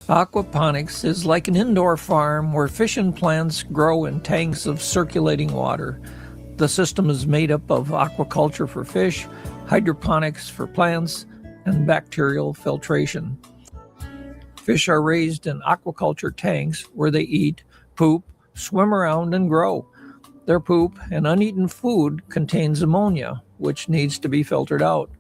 Aquaponics is like an indoor farm where fish and plants grow in tanks of circulating water. The system is made up of aquaculture for fish, hydroponics for plants, and bacterial filtration. Fish are raised in aquaculture tanks where they eat, poop, swim around, and grow. Their poop and uneaten food contains ammonia, which needs to be filtered out.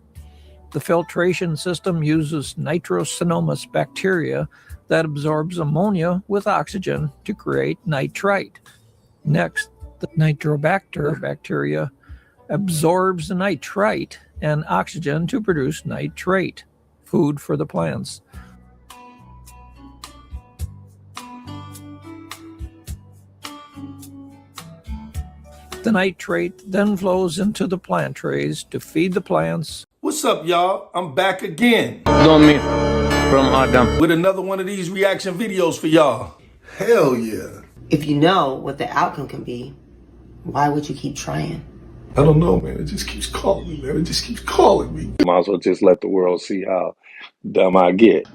The filtration system uses nitrosomonas bacteria that absorbs ammonia with oxygen to create nitrite. Next, the nitrobacter bacteria absorbs the nitrite and oxygen to produce nitrate, food for the plants. The nitrate then flows into the plant trays to feed the plants. What's up, y'all? I'm back again. Domi from Adam. With another one of these reaction videos for y'all. Hell yeah. If you know what the outcome can be, why would you keep trying? I don't know, man. It just keeps calling me, man. It just keeps calling me. Might as well just let the world see how dumb I get.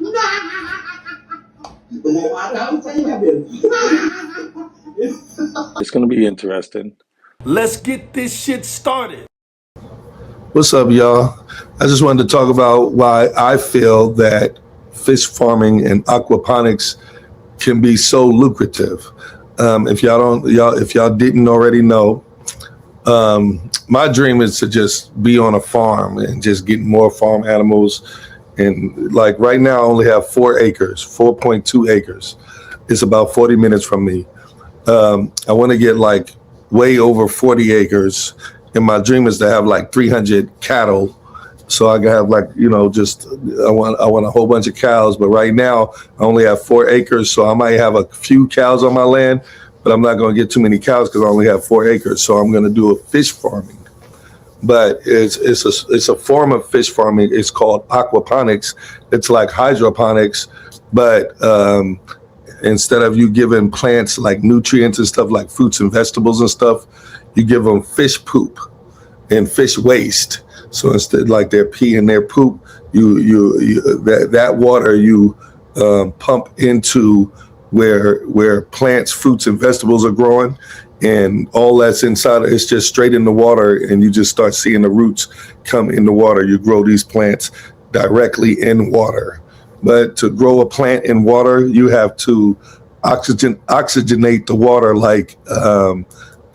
It's going to be interesting. Let's get this shit started. What's up, y'all? I just wanted to talk about why I feel that fish farming and aquaponics can be so lucrative. If y'all didn't already know, my dream is to just be on a farm and just get more farm animals. And like right now, I only have 4 acres, 4.2 acres. It's about 40 minutes from me. I want to get like way over 40 acres. And my dream is to have like 300 cattle. So I can have like, I want a whole bunch of cows. But right now I only have 4 acres. So I might have a few cows on my land, but I'm not going to get too many cows because I only have 4 acres. So I'm going to do a fish farming. But it's a form of fish farming. It's called aquaponics. It's like hydroponics, but instead of you giving plants like nutrients and stuff like fruits and vegetables and stuff, you give them fish poop and fish waste. So instead, like their pee and their poop, that water you pump into where plants, fruits, and vegetables are growing, and all that's inside it's just straight in the water, and you just start seeing the roots come in the water. You grow these plants directly in water. But to grow a plant in water, you have to oxygenate the water like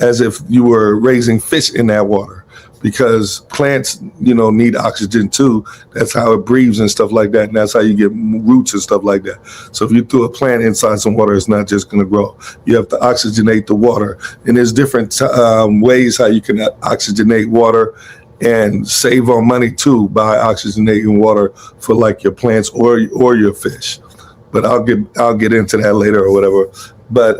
as if you were raising fish in that water, because plants, need oxygen too. That's how it breathes and stuff like that. And that's how you get roots and stuff like that. So if you threw a plant inside some water, it's not just going to grow. You have to oxygenate the water. And there's different ways how you can oxygenate water and save on money too by oxygenating water for like your plants or your fish. But I'll get into that later or whatever. But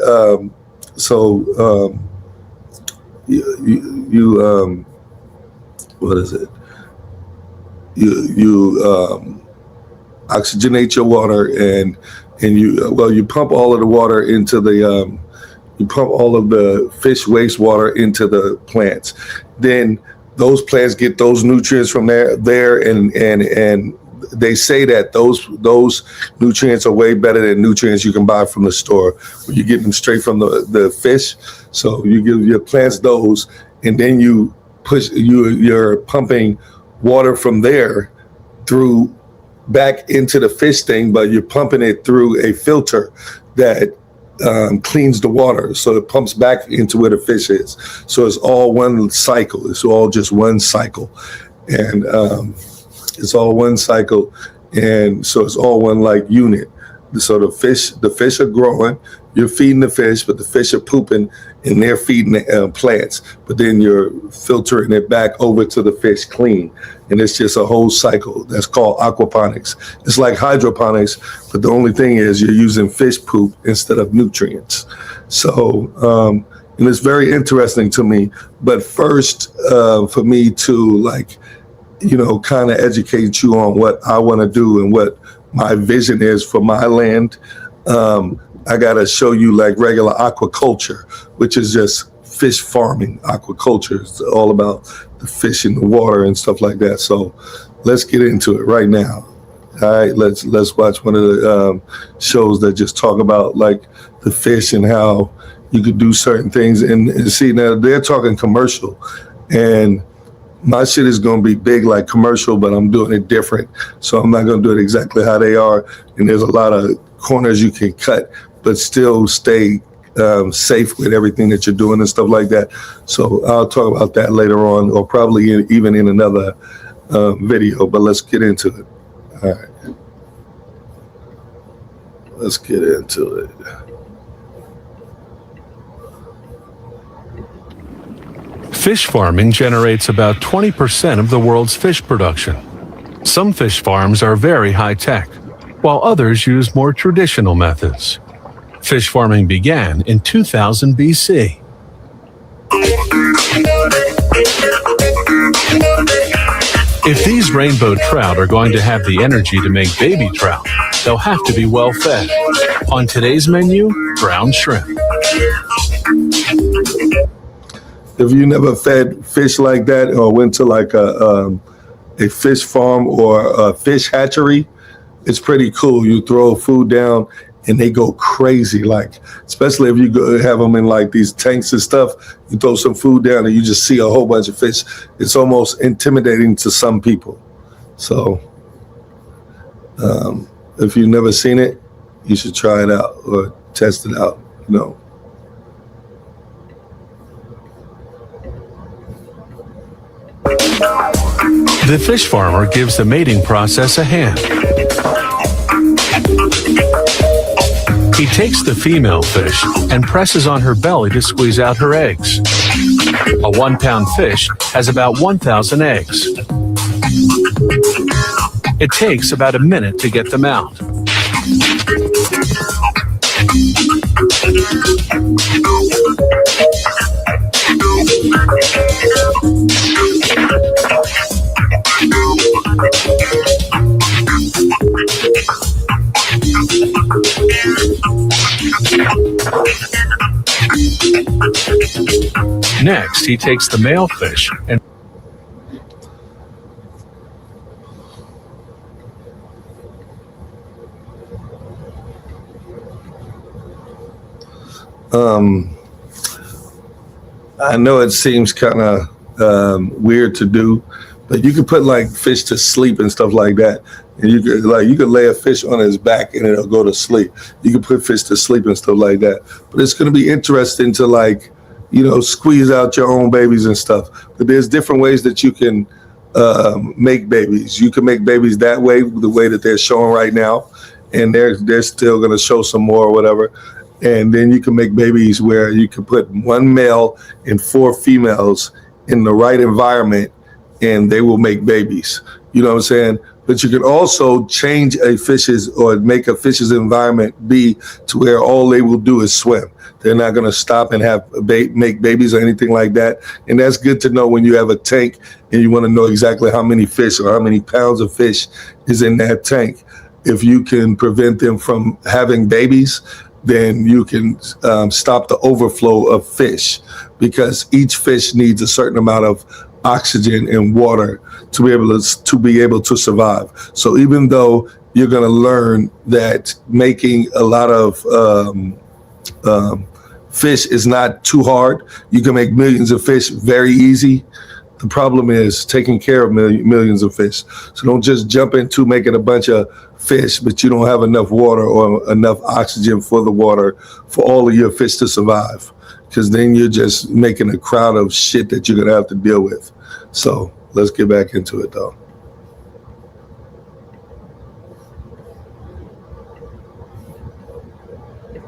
what is it? You oxygenate your water and you pump all of the water into the you pump all of the fish wastewater into the plants. Then those plants get those nutrients from there and they say that those nutrients are way better than nutrients you can buy from the store. You get them straight from the fish. So you give your plants those, and then you're pumping water from there through back into the fish thing, but you're pumping it through a filter that cleans the water, so it pumps back into where the fish is. So it's all one cycle. It's all just one cycle, and it's all one cycle, and so it's all one like unit. So the fish are growing. You're feeding the fish, but the fish are pooping, and they're feeding the plants. But then you're filtering it back over to the fish clean, and it's just a whole cycle. That's called aquaponics. It's like hydroponics, but the only thing is you're using fish poop instead of nutrients. So, and it's very interesting to me. But first, for me to kind of educate you on what I want to do and what my vision is for my land. I got to show you like regular aquaculture, which is just fish farming. Aquaculture is all about the fish in the water and stuff like that. So let's get into it right now. All right, let's watch one of the shows that just talk about like the fish and how you could do certain things. And see, now they're talking commercial, and my shit is going to be big like commercial, but I'm doing it different. So I'm not going to do it exactly how they are. And there's a lot of corners you can cut, but still stay safe with everything that you're doing and stuff like that. So I'll talk about that later on, or probably even in another video, but let's get into it. All right. Let's get into it. Fish farming generates about 20% of the world's fish production. Some fish farms are very high-tech, while others use more traditional methods. Fish farming began in 2000 BC. If these rainbow trout are going to have the energy to make baby trout, they'll have to be well fed. On today's menu, brown shrimp. If you never fed fish like that or went to like a fish farm or a fish hatchery, it's pretty cool. You throw food down and they go crazy. Like, especially if you go have them in like these tanks and stuff, you throw some food down and you just see a whole bunch of fish. It's almost intimidating to some people. So if you've never seen it, you should try it out or test it out, you know. The fish farmer gives the mating process a hand. He takes the female fish and presses on her belly to squeeze out her eggs. A 1-pound fish has about 1,000 eggs. It takes about a minute to get them out. Next, he takes the male fish and I know it seems kind of weird to do, but you could put like fish to sleep and stuff like that. And you could lay a fish on his back and it'll go to sleep. You could put fish to sleep and stuff like that. But it's going to be interesting to like, you know, squeeze out your own babies and stuff. But there's different ways that you can make babies. You can make babies that way, the way that they're showing right now, and they're still going to show some more or whatever. And then you can make babies where you can put 1 male and 4 females in the right environment, and they will make babies. You know what I'm saying? But you can also change a fish's or make a fish's environment be to where all they will do is swim. They're not going to stop and make babies or anything like that. And that's good to know when you have a tank and you want to know exactly how many fish or how many pounds of fish is in that tank. If you can prevent them from having babies, then you can stop the overflow of fish, because each fish needs a certain amount of oxygen and water to be able to survive. So even though you're going to learn that making a lot of fish is not too hard, you can make millions of fish very easy. The problem is taking care of millions of fish. So don't just jump into making a bunch of fish, but you don't have enough water or enough oxygen for the water for all of your fish to survive, because then you're just making a crowd of shit that you're going to have to deal with. So let's get back into it, though.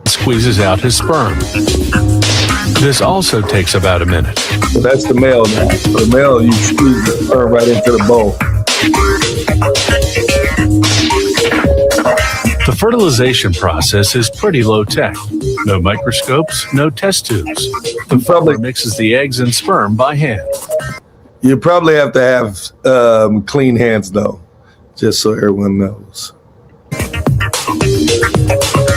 Squeezes out his sperm. This also takes about a minute. So that's the male now. For the male, you squeeze the sperm right into the bowl. The fertilization process is pretty low tech. No microscopes, no test tubes. The farmer mixes the eggs and sperm by hand. You probably have to have clean hands, though, just so everyone knows.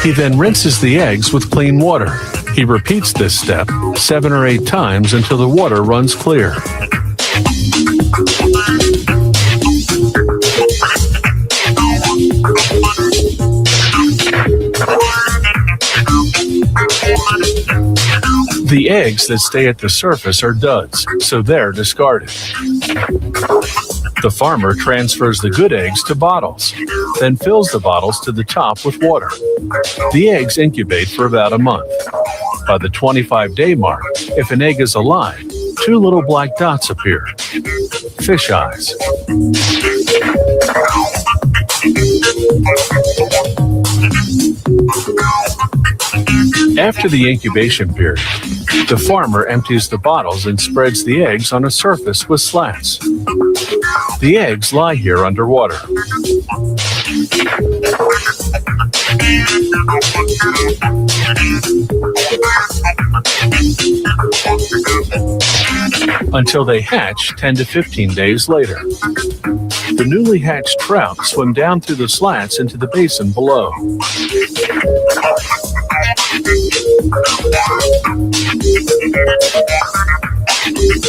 He then rinses the eggs with clean water. He repeats this step 7 or 8 times until the water runs clear. The eggs that stay at the surface are duds, so they're discarded. The farmer transfers the good eggs to bottles, then fills the bottles to the top with water. The eggs incubate for about a month. By the 25-day mark, if an egg is alive, 2 little black dots appear. Fish eyes. After the incubation period, the farmer empties the bottles and spreads the eggs on a surface with slats. The eggs lie here underwater. Until they hatch 10 to 15 days later. The newly hatched trout swim down through the slats into the basin below.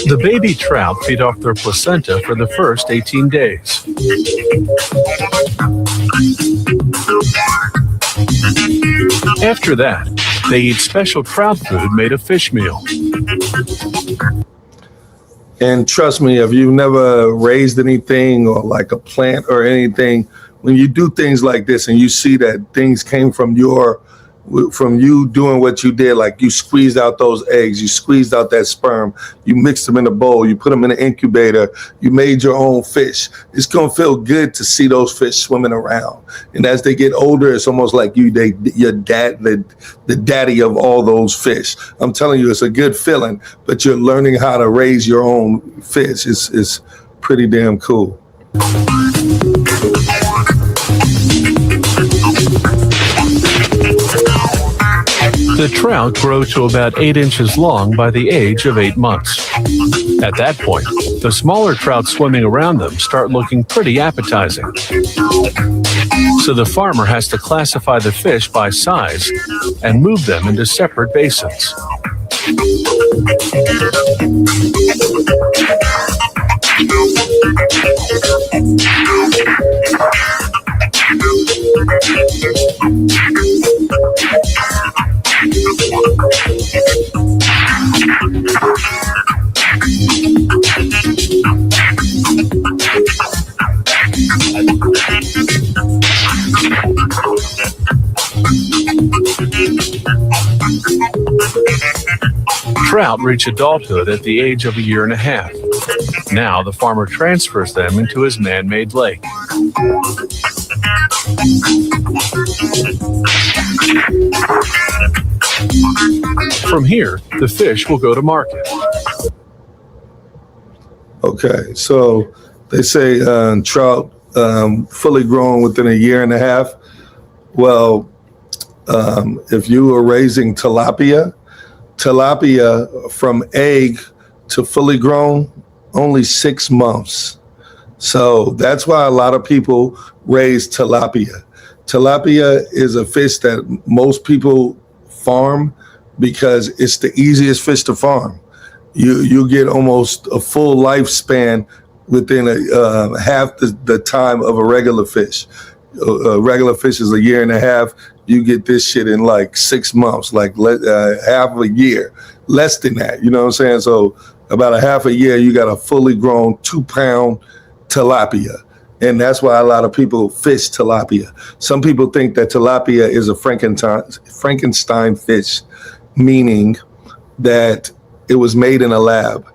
The baby trout feed off their placenta for the first 18 days. After that, they eat special trout food made of fish meal. And trust me, if you've never raised anything or like a plant or anything, when you do things like this and you see that things came from you doing what you did, like you squeezed out those eggs, you squeezed out that sperm, you mixed them in a bowl, you put them in an incubator, you made your own fish. It's gonna feel good to see those fish swimming around. And as they get older, it's almost like you're the daddy of all those fish. I'm telling you, it's a good feeling, but you're learning how to raise your own fish. It's pretty damn cool. The trout grow to about 8 inches long by the age of 8 months. At that point, the smaller trout swimming around them start looking pretty appetizing. So the farmer has to classify the fish by size and move them into separate basins. Trout reach adulthood at the age of 1.5 years. Now the farmer transfers them into his man-made lake. From here, the fish will go to market. Okay, so they say trout fully grown within 1.5 years. Well, if you are raising tilapia from egg to fully grown, only 6 months. So that's why a lot of people raise tilapia. Tilapia is a fish that most people farm because it's the easiest fish to farm. You get almost a full lifespan within half the time of a regular fish. A regular fish is 1.5 years. You get this shit in like 6 months, like half of a year, less than that. You know what I'm saying? So about a half a year, you got a fully grown 2-pound tilapia. And that's why a lot of people fish tilapia. Some people think that tilapia is a Frankenstein fish, meaning that it was made in a lab.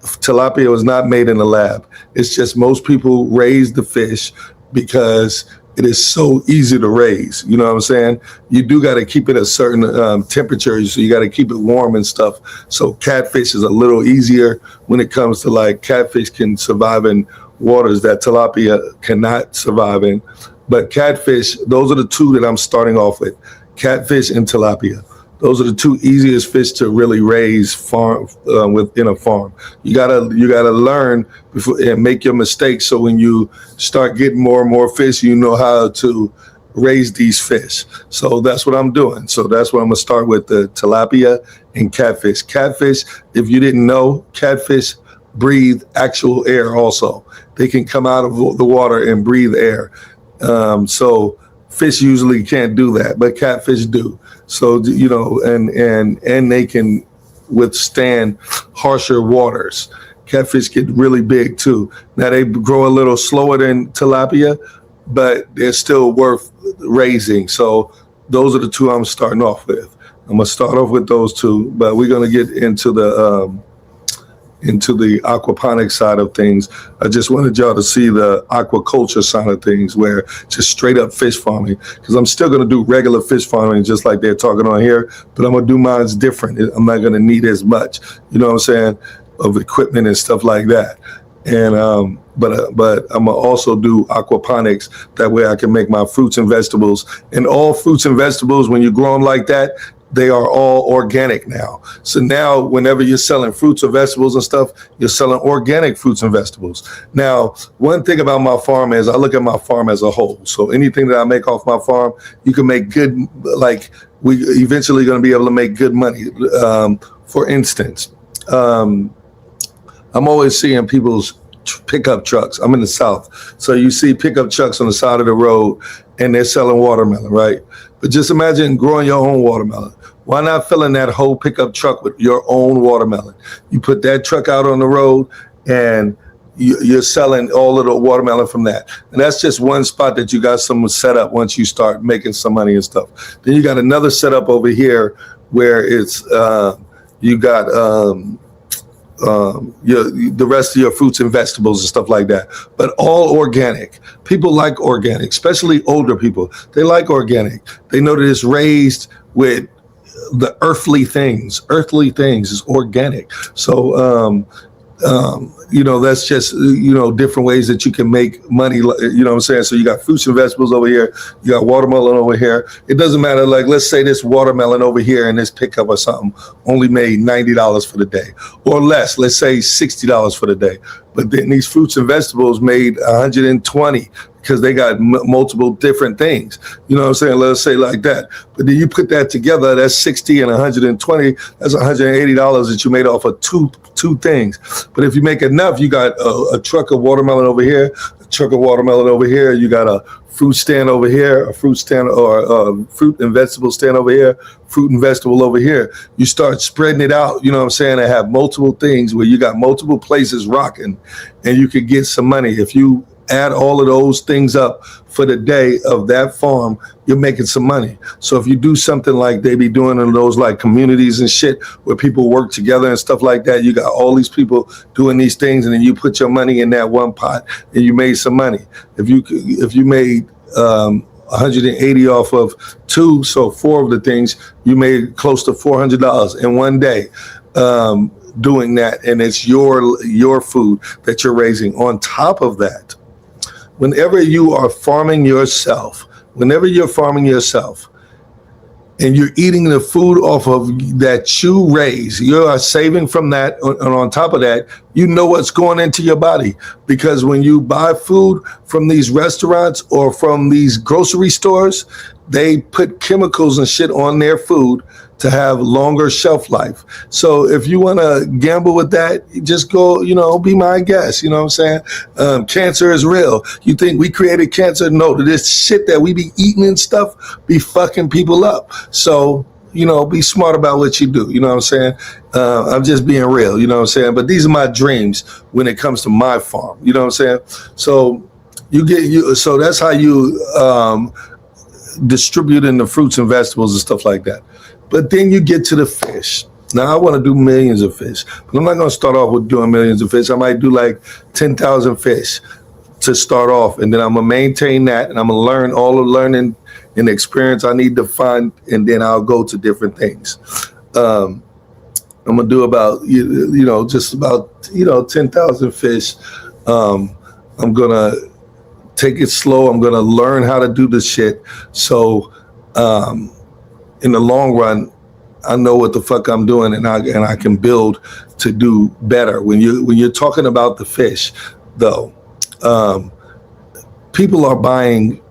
Tilapia was not made in a lab. It's just most people raise the fish because it is so easy to raise. You know what I'm saying? You do got to keep it a certain temperature, so you got to keep it warm and stuff. So catfish is a little easier when it comes to like catfish can survive in waters that tilapia cannot survive in. But catfish, those are the two that I'm starting off with, catfish and tilapia. Those are the two easiest fish to really raise within a farm. You gotta learn before and make your mistakes. So when you start getting more and more fish, you know how to raise these fish. So that's what I'm doing. So that's what I'm gonna start with, the tilapia and catfish. Catfish, if you didn't know, catfish breathe actual air also. They can come out of the water and breathe air. So fish usually can't do that, but catfish do. So, you know, and they can withstand harsher waters. Catfish get really big too. Now they grow a little slower than tilapia, but they're still worth raising. So those are the two I'm starting off with. I'm gonna start off with those two, but we're gonna get into the aquaponics side of things. I just wanted y'all to see the aquaculture side of things, where just straight up fish farming, because I'm still going to do regular fish farming just like they're talking on here, but I'm going to do mine's different. I'm not going to need as much, you know what I'm saying, of equipment and stuff like that. And but I'm gonna also do aquaponics. That way I can make my fruits and vegetables. And all fruits and vegetables, when you grow them like that, they are all organic now. So now whenever you're selling fruits or vegetables and stuff, you're selling organic fruits and vegetables. Now, one thing about my farm is I look at my farm as a whole. So anything that I make off my farm, you can make good, like we eventually going to be able to make good money. For instance, I'm always seeing people's pickup trucks. I'm in the South. So you see pickup trucks on the side of the road and they're selling watermelon, right? But just imagine growing your own watermelon. Why not filling that whole pickup truck with your own watermelon? You put that truck out on the road and you're selling all of the watermelon from that. And that's just one spot that you got some set up once you start making some money and stuff. Then you got another setup over here where it's you got the rest of your fruits and vegetables and stuff like that, but all organic. People like organic, especially older people. They like organic. They know that it's raised with the earthly things. Earthly things is organic. So, that's just, different ways that you can make money, you know what I'm saying? So you got fruits and vegetables over here, you got watermelon over here. It doesn't matter, like, let's say this watermelon over here in this pickup or something only made $90 for the day or less, let's say $60 for the day. But then these fruits and vegetables made $120 because they got multiple different things. You know what I'm saying? Let's say like that. But then you put that together, that's 60 and 120, that's $180 that you made off of two things. But if you make enough, you got a truck of watermelon over here, a truck of watermelon over here, you got a fruit stand over here, a fruit stand or a fruit and vegetable stand over here, fruit and vegetable over here. You start spreading it out, you know what I'm saying, and have multiple things where you got multiple places rocking and you could get some money. If you add all of those things up for the day of that farm, you're making some money. So if you do something like they be doing in those like communities and shit where people work together and stuff like that, you got all these people doing these things and then you put your money in that one pot and you made some money. If you made 180 off of two, so four of the things, you made close to $400 in one day. Doing that, and it's your food that you're raising. On top of that, whenever you're farming yourself and you're eating the food off of that you raise, you are saving from that. And on top of that, you know what's going into your body, because when you buy food from these restaurants or from these grocery stores, they put chemicals and shit on their food to have longer shelf life. So if you want to gamble with that, just go, be my guest. You know what I'm saying? Cancer is real. You think we created cancer? No, this shit that we be eating and stuff be fucking people up. So, be smart about what you do. You know what I'm saying? I'm just being real. You know what I'm saying? But these are my dreams when it comes to my farm. You know what I'm saying? So so that's how you distribute in the fruits and vegetables and stuff like that. But then you get to the fish. Now I want to do millions of fish, but I'm not going to start off with doing millions of fish. I might do like 10,000 fish to start off, and then I'm going to maintain that, and I'm going to learn all the learning and experience I need to find, and then I'll go to different things. I'm going to do about, just about, 10,000 fish. I'm going to take it slow. I'm going to learn how to do this shit. So, in the long run, I know what the fuck I'm doing, and I can build to do better. When you're talking about the fish, though, people are buying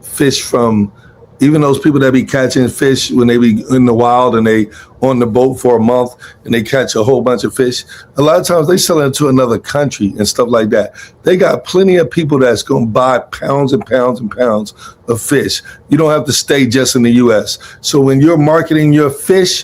fish from Even those people that be catching fish when they be in the wild and they on the boat for a month and they catch a whole bunch of fish, a lot of times they sell it to another country and stuff like that. They got plenty of people that's going to buy pounds and pounds and pounds of fish. You don't have to stay just in the U.S. So when you're marketing your fish,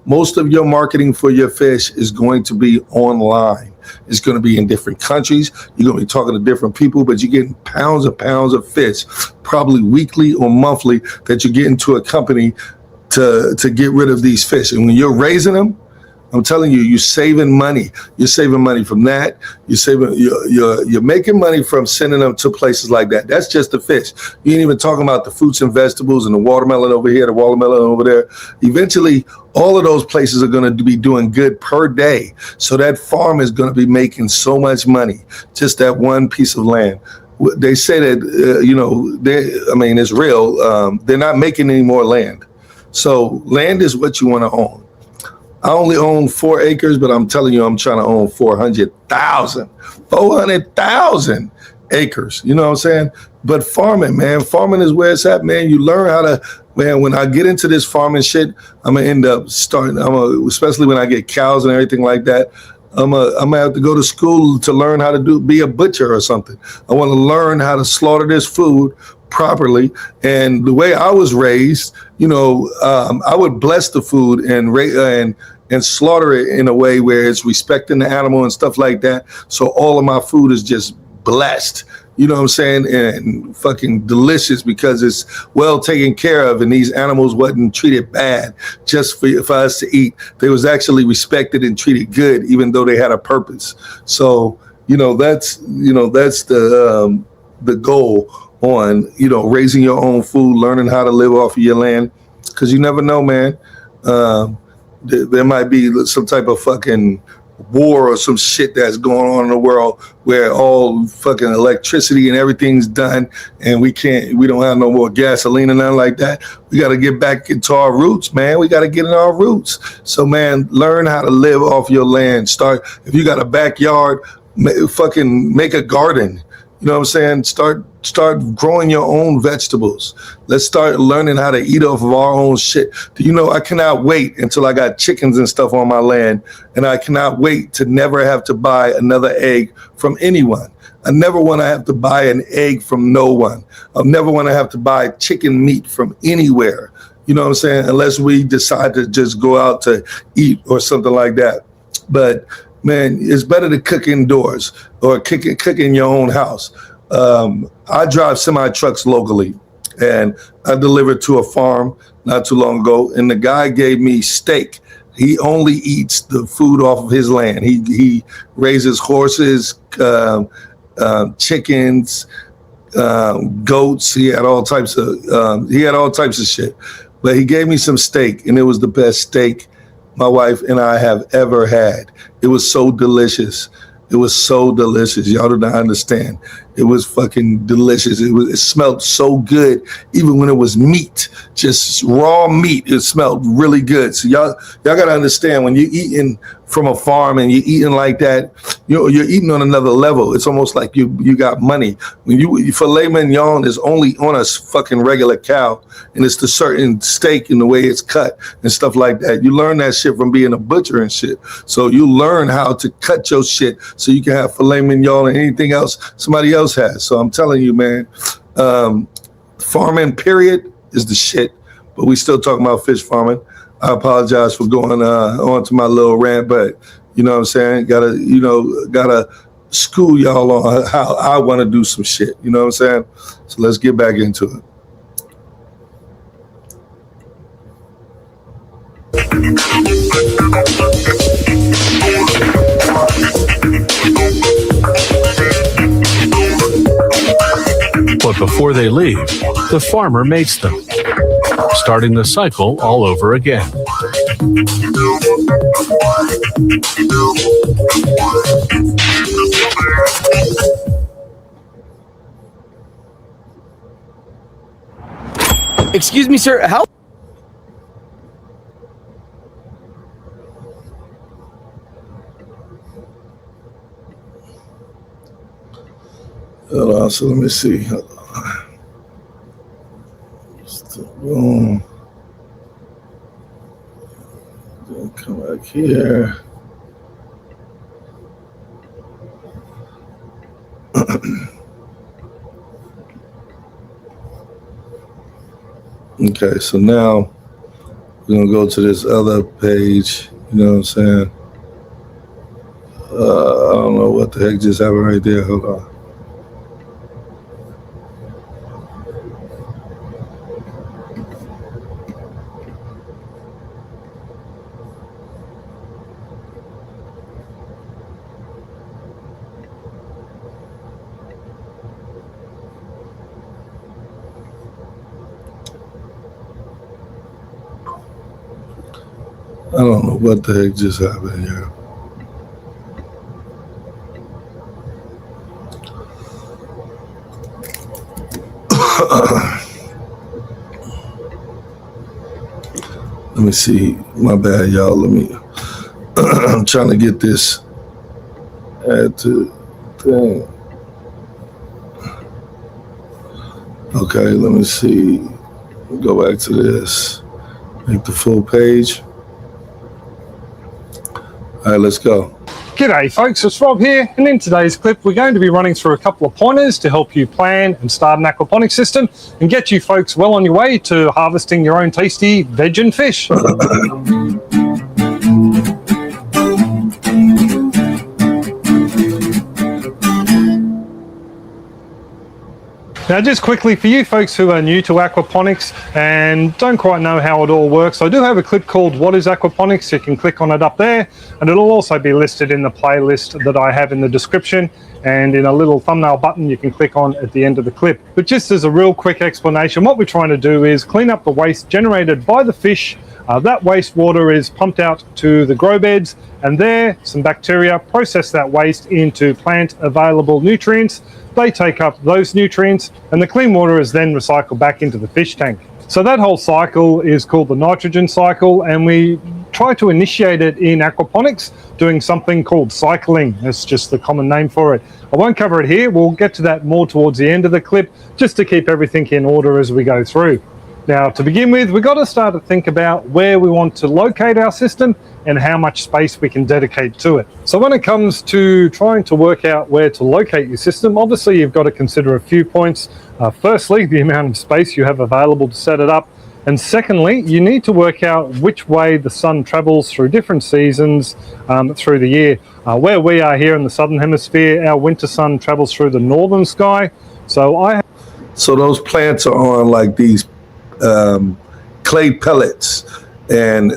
most of your marketing for your fish is going to be online. It's going to be in different countries. You're going to be talking to different people, but you're getting pounds and pounds of fish, probably weekly or monthly, that you're getting to a company to get rid of these fish. And when you're raising them, I'm telling you, you're saving money. You're saving money from that. You're making money from sending them to places like that. That's just the fish. You ain't even talking about the fruits and vegetables and the watermelon over here, the watermelon over there. Eventually, all of those places are going to be doing good per day. So that farm is going to be making so much money, just that one piece of land. They say that, it's real. They're not making any more land. So land is what you want to own. I only own 4 acres, but I'm telling you, I'm trying to own 400,000 acres. You know what I'm saying? But farming, man, farming is where it's at, man. You learn how to, man, when I get into this farming shit, I'm going to end up starting, especially when I get cows and everything like that. I'm gonna have to go to school to learn how to be a butcher or something. I want to learn how to slaughter this food properly. And the way I was raised, I would bless the food and slaughter it in a way where it's respecting the animal and stuff like that. So all of my food is just blessed. You know what I'm saying? And fucking delicious because it's well taken care of and these animals wasn't treated bad just for us to eat. They was actually respected and treated good, even though they had a purpose. So, that's the goal on, raising your own food, learning how to live off of your land. Cause you never know, man. There might be some type of fucking war or some shit that's going on in the world where all fucking electricity and everything's done and we don't have no more gasoline and nothing like that. We got to get back into our roots, man. We got to get in our roots. So, man, learn how to live off your land. If you got a backyard, fucking make a garden. You know what I'm saying? Start growing your own vegetables. Let's start learning how to eat off of our own shit. Do you know I cannot wait until I got chickens and stuff on my land, and I cannot wait to never have to buy another egg from anyone. I never want to have to buy an egg from no one. I never want to have to buy chicken meat from anywhere. You know what I'm saying? Unless we decide to just go out to eat or something like that. But man, it's better to cook indoors or cook in your own house. I drive semi-trucks locally, and I delivered to a farm not too long ago, and the guy gave me steak. He only eats the food off of his land. He raises horses, chickens, goats. He had all types of shit. But he gave me some steak, and it was the best steak my wife and I have ever had. It was so delicious. Y'all do not understand. It was fucking delicious. It smelled so good, even when it was meat, just raw meat. It smelled really good. So y'all gotta understand, when you're eating from a farm and you're eating like that, you're eating on another level. It's almost like you got money. When filet mignon is only on a fucking regular cow, and it's the certain steak and the way it's cut and stuff like that. You learn that shit from being a butcher and shit. So you learn how to cut your shit so you can have filet mignon and anything else somebody else has. So I'm telling you, man, farming period is the shit, but we still talking about fish farming. I apologize for going on to my little rant, but you know what I'm saying? Gotta school y'all on how I want to do some shit. You know what I'm saying? So let's get back into it. But before they leave, the farmer mates them, starting the cycle all over again. Excuse me, sir. How? So let me see. Boom. Then come back here. Okay, so now we're gonna go to this other page. You know what I'm saying? I don't know what the heck just happened right there. Hold on. I don't know what the heck just happened here. Let me see. My bad, y'all. I'm trying to get this add to thing. Okay, let me see. Go back to this. Make the full page. All right, let's go. G'day folks, it's Rob here, and in today's clip we're going to be running through a couple of pointers to help you plan and start an aquaponics system and get you folks well on your way to harvesting your own tasty veg and fish. Now just quickly, for you folks who are new to aquaponics and don't quite know how it all works, I do have a clip called What is Aquaponics? You can click on it up there, and it'll also be listed in the playlist that I have in the description, and in a little thumbnail button you can click on at the end of the clip. But just as a real quick explanation, what we're trying to do is clean up the waste generated by the fish. That wastewater is pumped out to the grow beds, and there some bacteria process that waste into plant available nutrients. They take up those nutrients, and the clean water is then recycled back into the fish tank. So that whole cycle is called the nitrogen cycle, and we try to initiate it in aquaponics doing something called cycling. That's just the common name for it. I won't cover it here. We'll get to that more towards the end of the clip, just to keep everything in order as we go through. Now, to begin with, we've got to start to think about where we want to locate our system and how much space we can dedicate to it. So when it comes to trying to work out where to locate your system, obviously you've got to consider a few points. Firstly, the amount of space you have available to set it up. And secondly, you need to work out which way the sun travels through different seasons through the year. Where we are here in the southern hemisphere, our winter sun travels through the northern sky. So those plants are on like these clay pellets, and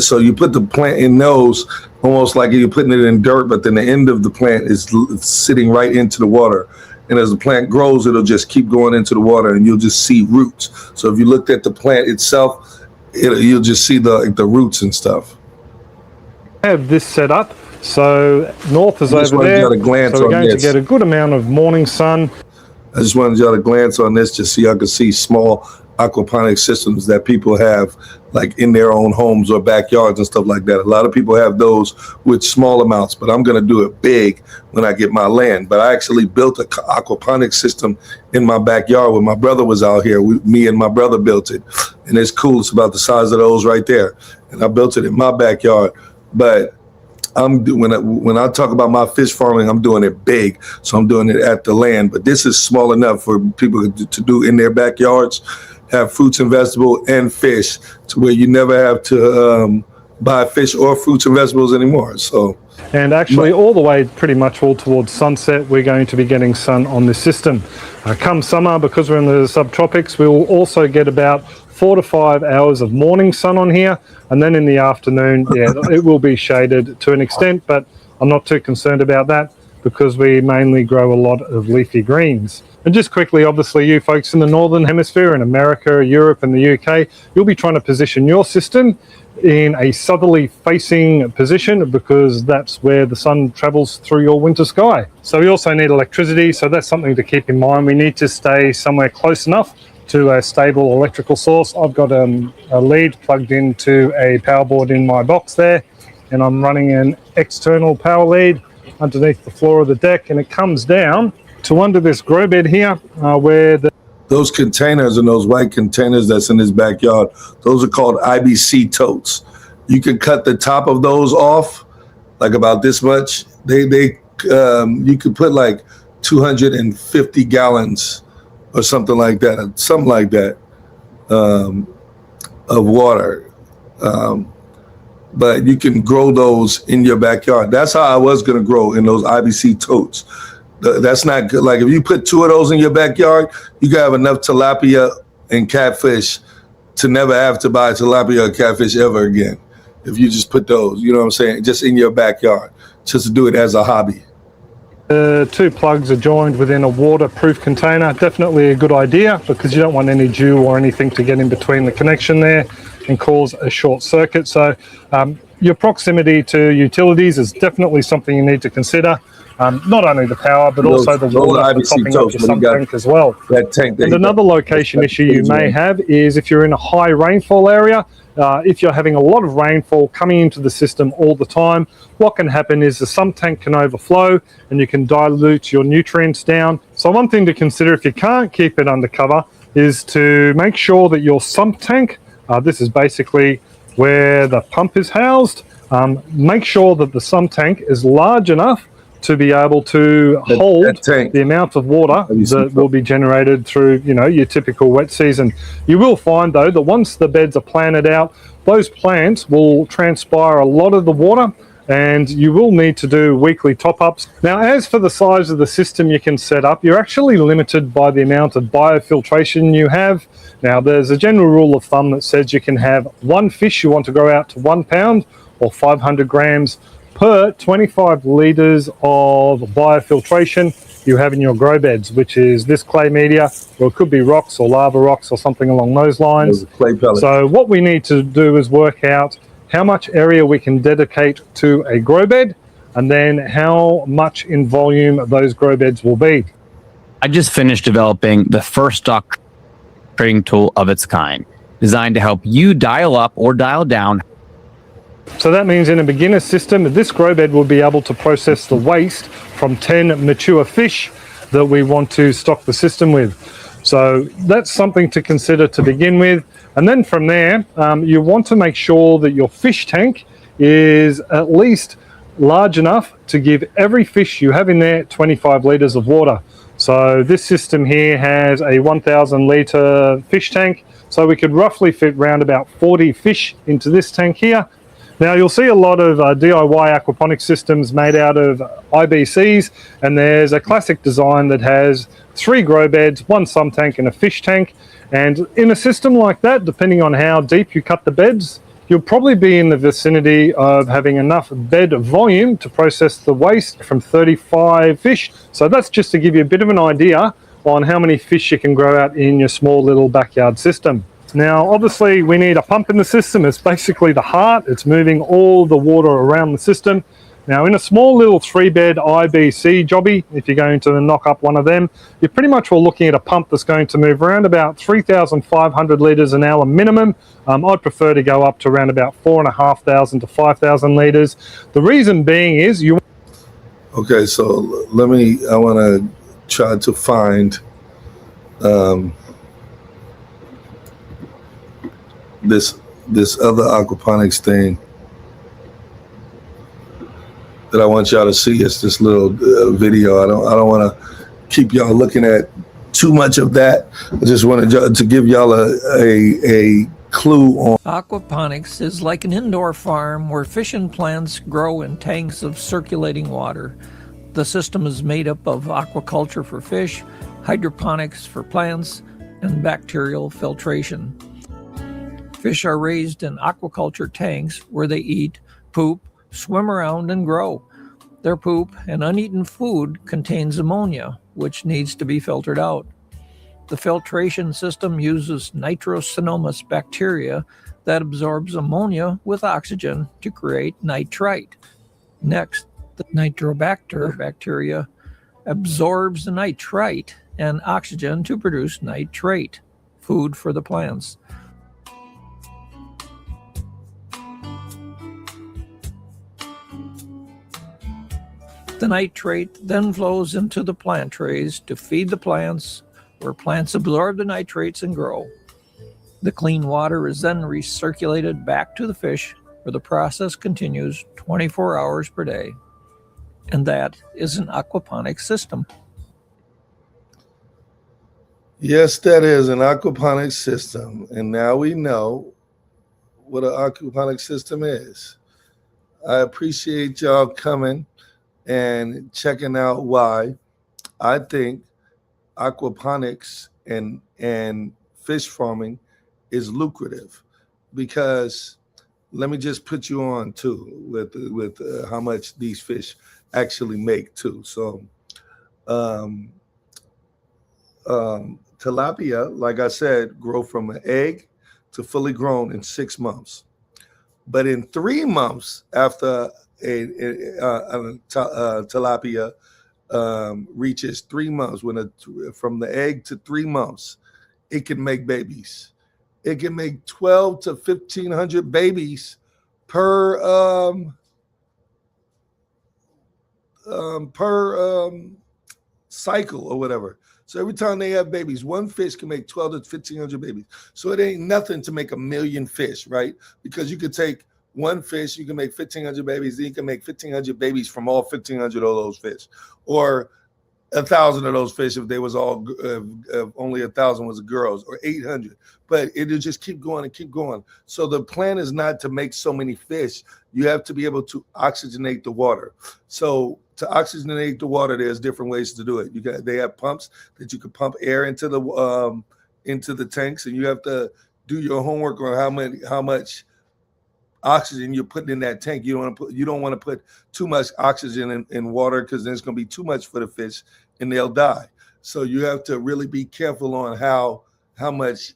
so you put the plant in those almost like you're putting it in dirt, but then the end of the plant is sitting right into the water, and as the plant grows it'll just keep going into the water, and you'll just see roots. So if you looked at the plant itself, you'll just see the roots and stuff. I have this set up, so north is over there, so we're going to get a good amount of morning sun. I just wanted y'all to glance on this just so y'all can see small aquaponic systems that people have like in their own homes or backyards and stuff like that. A lot of people have those with small amounts, but I'm going to do it big when I get my land. But I actually built an aquaponic system in my backyard when my brother was out here. Me and my brother built it, and it's cool. It's about the size of those right there, and I built it in my backyard. But when I talk about my fish farming, I'm doing it big, so I'm doing it at the land. But this is small enough for people to do in their backyards, have fruits and vegetables and fish, to where you never have to buy fish or fruits and vegetables anymore. So, and actually all the way pretty much all towards sunset, we're going to be getting sun on this system. Come summer, because we're in the subtropics, we will also get about 4 to 5 hours of morning sun on here, and then in the afternoon, it will be shaded to an extent, but I'm not too concerned about that because we mainly grow a lot of leafy greens. And just quickly, obviously you folks in the northern hemisphere, in America, Europe and the UK, you'll be trying to position your system in a southerly facing position because that's where the sun travels through your winter sky. So we also need electricity, so that's something to keep in mind. We need to stay somewhere close enough to a stable electrical source. I've got a lead plugged into a power board in my box there, and I'm running an external power lead underneath the floor of the deck, and it comes down to under this grow bed here where the those containers and those white containers that's in his backyard, those are called IBC totes. You can cut the top of those off, like about this much. You could put like 250 gallons or something like that, of water. But you can grow those in your backyard. That's how I was gonna grow, in those IBC totes. That's not good. Like if you put 2 of those in your backyard, you can have enough tilapia and catfish to never have to buy tilapia or catfish ever again. If you just put those, you know what I'm saying, just in your backyard, just to do it as a hobby. The 2 plugs are joined within a waterproof container. Definitely a good idea, because you don't want any dew or anything to get in between the connection there and cause a short circuit. So your proximity to utilities is definitely something you need to consider. Not only the power, but also the water for topping up your sump tank as well. And another location issue you may have is if you're in a high rainfall area. If you're having a lot of rainfall coming into the system all the time, what can happen is the sump tank can overflow and you can dilute your nutrients down. So one thing to consider if you can't keep it under cover is to make sure that your sump tank, this is basically where the pump is housed, make sure that the sump tank is large enough to be able to hold the amount of water that will be generated through, your typical wet season. You will find, though, that once the beds are planted out, those plants will transpire a lot of the water, and you will need to do weekly top-ups. Now, as for the size of the system you can set up, you're actually limited by the amount of biofiltration you have. Now, there's a general rule of thumb that says you can have 1 fish you want to grow out to 1 pound or 500 grams per 25 litres of biofiltration you have in your grow beds, which is this clay media, or it could be rocks or lava rocks or something along those lines. Clay pellets. So what we need to do is work out how much area we can dedicate to a grow bed, and then how much in volume those grow beds will be. I just finished developing the first stock trading tool of its kind, designed to help you dial up or dial down. So that means in a beginner system, this grow bed will be able to process the waste from 10 mature fish that we want to stock the system with. So that's something to consider to begin with. And then from there, you want to make sure that your fish tank is at least large enough to give every fish you have in there 25 litres of water. So this system here has a 1,000 litre fish tank. So we could roughly fit around about 40 fish into this tank here. Now you'll see a lot of DIY aquaponics systems made out of IBCs, and there's a classic design that has 3 grow beds, 1 sump tank and a fish tank. And in a system like that, depending on how deep you cut the beds, you'll probably be in the vicinity of having enough bed volume to process the waste from 35 fish. So that's just to give you a bit of an idea on how many fish you can grow out in your small little backyard system. Now, obviously, we need a pump in the system. It's basically the heart. It's moving all the water around the system. Now, in a small little 3-bed IBC jobby, if you're going to knock up one of them, you pretty much are looking at a pump that's going to move around about 3,500 litres an hour minimum. I'd prefer to go up to around about 4,500 to 5,000 litres. The reason being is you... Okay, so I want to try to find this other aquaponics thing that I want y'all to see. It's this little video. I don't want to keep y'all looking at too much of that. I just wanted to give y'all a clue on. Aquaponics is like an indoor farm where fish and plants grow in tanks of circulating water. The system is made up of aquaculture for fish, hydroponics for plants, and bacterial filtration. Fish are raised in aquaculture tanks where they eat, poop, swim around, and grow. Their poop and uneaten food contains ammonia, which needs to be filtered out. The filtration system uses nitrosomonas bacteria that absorbs ammonia with oxygen to create nitrite. Next, the nitrobacter bacteria absorbs the nitrite and oxygen to produce nitrate, food for the plants. The nitrate then flows into the plant trays to feed the plants, where plants absorb the nitrates and grow. The clean water is then recirculated back to the fish, where the process continues 24 hours per day. And that is an aquaponics system. Yes, that is an aquaponics system. And now we know what an aquaponics system is. I appreciate y'all coming and checking out why I think aquaponics and fish farming is lucrative. Because let me just put you on too with how much these fish actually make too. So tilapia, like I said, grow from an egg to fully grown in 6 months. But in 3 months after tilapia reaches 3 months, from the egg to 3 months, it can make babies. It can make 12 to 1,500 babies per cycle or whatever. So every time they have babies, one fish can make 12 to 1,500 babies. So it ain't nothing to make 1,000,000 fish, right? Because you could take one fish, you can make 1,500 babies, then you can make 1,500 babies from all 1,500 of those fish. Or 1,000 of those fish if they was all only 1,000 was girls, or 800. But it'll just keep going and keep going. So the plan is not to make so many fish. You have to be able to oxygenate the water. So to oxygenate the water, there's different ways to do it. They have pumps that you can pump air into the tanks, and you have to do your homework on how much oxygen you're putting in that tank. You don't want to put too much oxygen in water, because then it's going to be too much for the fish and they'll die. So you have to really be careful on how much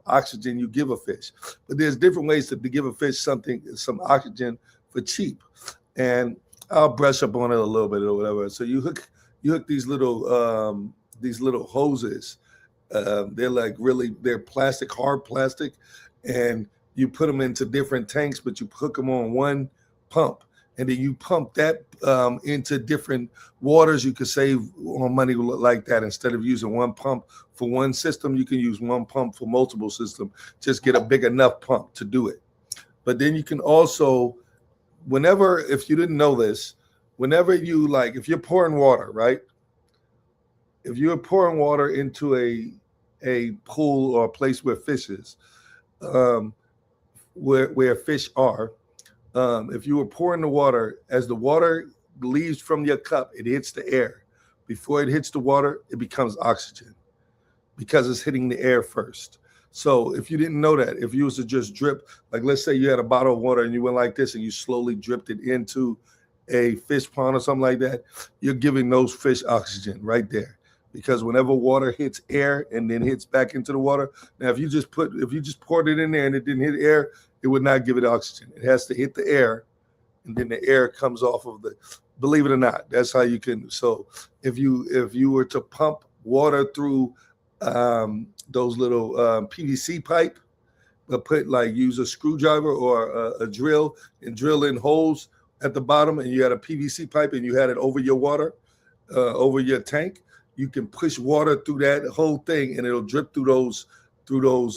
oxygen you give a fish. But there's different ways to give a fish some oxygen for cheap. And I'll brush up on it a little bit or whatever. So you hook these little hoses. They're plastic, hard plastic, and you put them into different tanks, but you hook them on one pump, and then you pump that into different waters. You could save on money like that. Instead of using one pump for one system, you can use one pump for multiple systems. Just get a big enough pump to do it. But then you can also, if you didn't know this, whenever if you're pouring water, right? If you're pouring water into a pool or a place where fish is, where fish are, if you were pouring the water, as the water leaves from your cup, it hits the air. Before it hits the water, it becomes oxygen, because it's hitting the air first. So if you didn't know that, if you was to just drip, like let's say you had a bottle of water and you went like this and you slowly dripped it into a fish pond or something like that, you're giving those fish oxygen right there. Because whenever water hits air and then hits back into the water, now if you just poured it in there and it didn't hit air, it would not give it oxygen. It has to hit the air, and then the air comes off of believe it or not, that's how you can. So if you were to pump water through those little PVC pipe, but use a screwdriver or a drill and drill in holes at the bottom, and you had a PVC pipe and you had it over your water, over your tank, you can push water through that whole thing, and it'll drip through those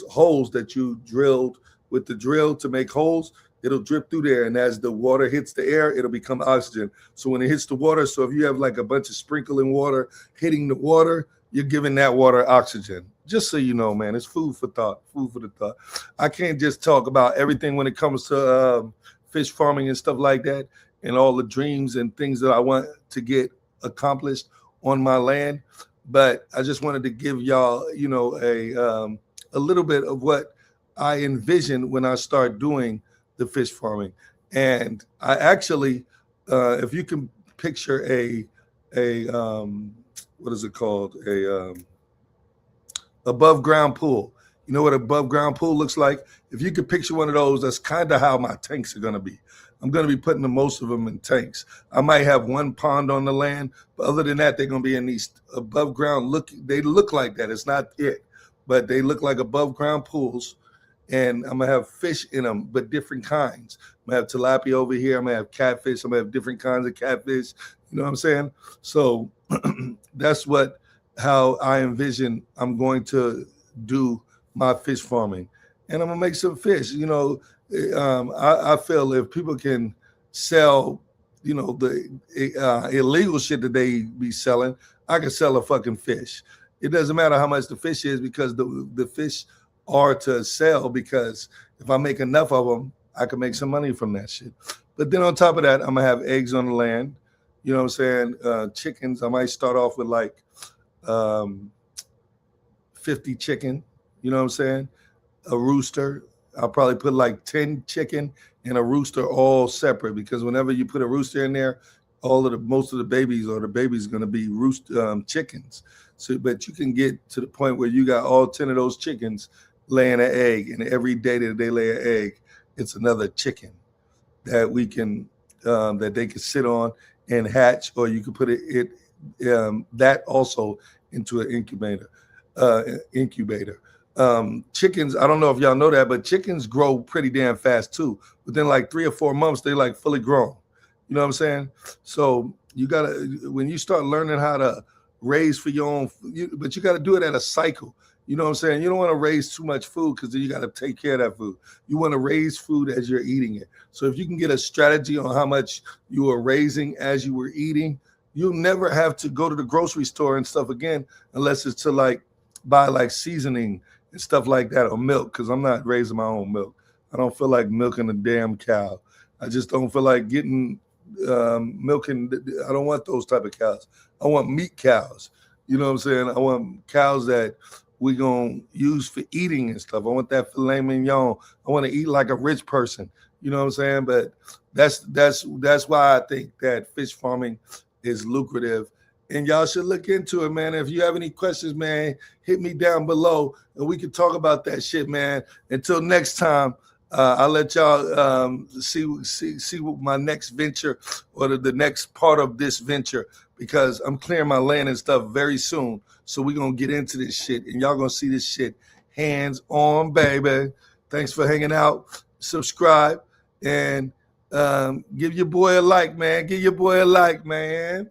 holes that you drilled with the drill to make holes. It'll drip through there, and as the water hits the air, it'll become oxygen. So when it hits the water, so if you have like a bunch of sprinkling water hitting the water, you're giving that water oxygen. Just so you know, man, it's food for thought. Food for the thought. I can't just talk about everything when it comes to fish farming and stuff like that, and all the dreams and things that I want to get accomplished on my land. But I just wanted to give y'all, a little bit of what I envision when I start doing the fish farming. And I actually, if you can picture a what is it called? Above ground pool. You know what above ground pool looks like? If you could picture one of those, that's kind of how my tanks are going to be. I'm going to be putting most of them in tanks. I might have one pond on the land, but other than that, they're going to be in these above ground. They look like that. It's not it, but they look like above ground pools. And I'm going to have fish in them, but different kinds. I'm going to have tilapia over here. I'm going to have catfish. I'm going to have different kinds of catfish. You know what I'm saying? So that's what how I envision I'm going to do my fish farming, and I'm gonna make some fish. I feel if people can sell, the illegal shit that they be selling, I can sell a fucking fish. It doesn't matter how much the fish is because the fish are to sell. Because if I make enough of them, I can make some money from that shit. But then on top of that, I'm gonna have eggs on the land. You know what I'm saying? Chickens. I might start off with like 50 chicken. You know what I'm saying? A rooster. I'll probably put like 10 chicken and a rooster all separate, because whenever you put a rooster in there, most of the babies or the baby's going to be chickens. So, but you can get to the point where you got all 10 of those chickens laying an egg, and every day that they lay an egg, it's another chicken that we can that they can sit on and hatch, or you can put that also into an incubator. Chickens, I don't know if y'all know that, but chickens grow pretty damn fast too. Within like 3 or 4 months, they like fully grown. You know what I'm saying? So you gotta, when you start learning how to raise for your own, but you gotta do it at a cycle. You know what I'm saying? You don't want to raise too much food, because then you got to take care of that food. You want to raise food as you're eating it. So if you can get a strategy on how much you are raising as you were eating, you'll never have to go to the grocery store and stuff again, unless it's to like buy like seasoning and stuff like that, or milk, because I'm not raising my own milk. I don't feel like milking a damn cow. I just don't feel like getting milking. I don't want those type of cows. I want meat cows. You know what I'm saying? I want cows that we gonna use for eating and stuff. I want that filet mignon. I want to eat like a rich person. You know what I'm saying? But that's why I think that fish farming is lucrative, and y'all should look into it, man. If you have any questions, man, hit me down below and we can talk about that shit, man. Until next time, I'll let y'all see what my next venture, or the next part of this venture, because I'm clearing my land and stuff very soon. So we're going to get into this shit, and y'all going to see this shit hands on, baby. Thanks for hanging out. Subscribe, and give your boy a like, man. Give your boy a like, man.